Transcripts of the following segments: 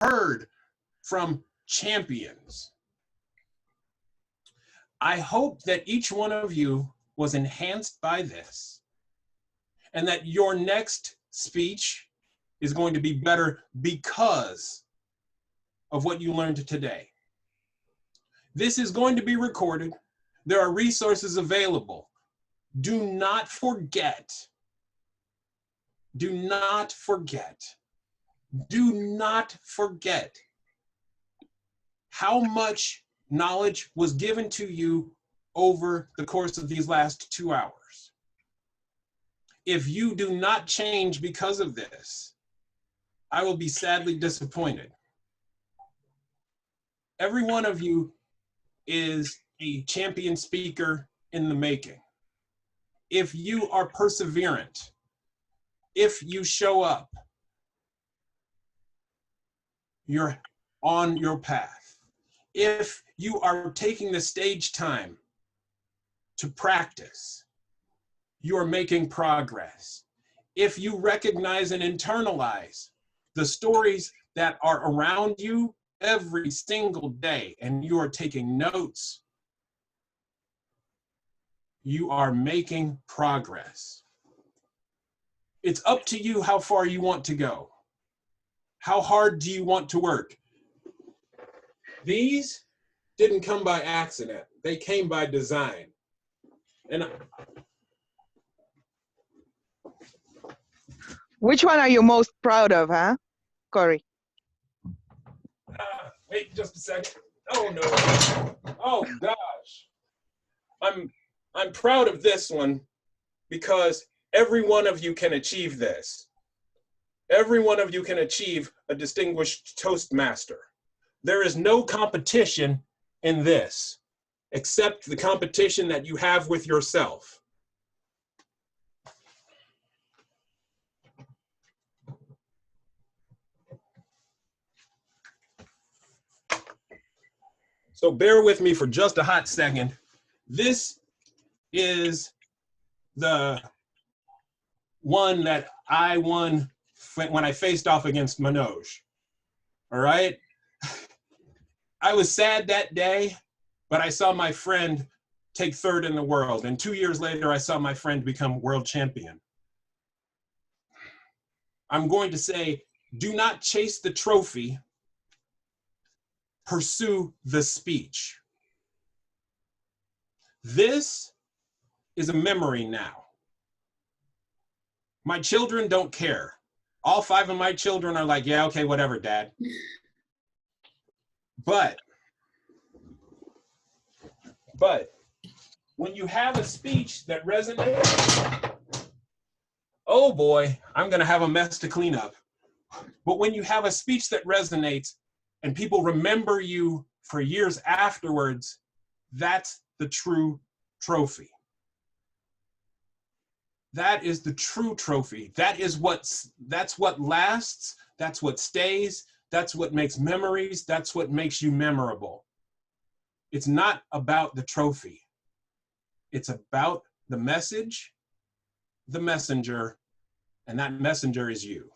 heard from champions. I hope that each one of you was enhanced by this, and that your next speech is going to be better because of what you learned today. This is going to be recorded. There are resources available. Do not forget. Do not forget. Do not forget how much knowledge was given to you over the course of these last 2 hours. If you do not change because of this, I will be sadly disappointed. Every one of you is a champion speaker in the making. If you are perseverant, if you show up, you're on your path. If you are taking the stage time to practice, you are making progress. If you recognize and internalize the stories that are around you every single day and you are taking notes, you are making progress. It's up to you how far you want to go. How hard do you want to work? These didn't come by accident. They came by design. And which one are you most proud of, huh, Kory? Wait just a second. Oh no. Oh gosh. I'm proud of this one because every one of you can achieve this. Every one of you can achieve a distinguished Toastmaster. There is no competition in this except the competition that you have with yourself. So bear with me for just a hot second. This is the one that I won when I faced off against Manoj. All right? I was sad that day, but I saw my friend take third in the world. And 2 years later, I saw my friend become world champion. I'm going to say, do not chase the trophy. Pursue the speech. This is a memory now. My children don't care. All 5 of my children are like, yeah, okay, whatever, Dad. But when you have a speech that resonates, oh boy, I'm gonna have a mess to clean up. But when you have a speech that resonates and people remember you for years afterwards, that's the true trophy. That is the true trophy. That's what lasts, that's what stays, that's what makes memories, that's what makes you memorable. It's not about the trophy. It's about the message, the messenger, and that messenger is you.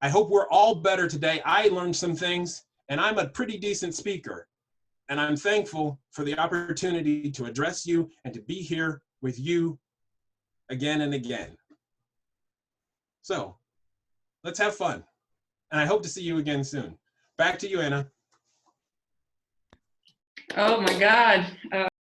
I hope we're all better today. I learned some things, and I'm a pretty decent speaker. And I'm thankful for the opportunity to address you and to be here with you again and again. So let's have fun. And I hope to see you again soon. Back to you, Anna. Oh my God.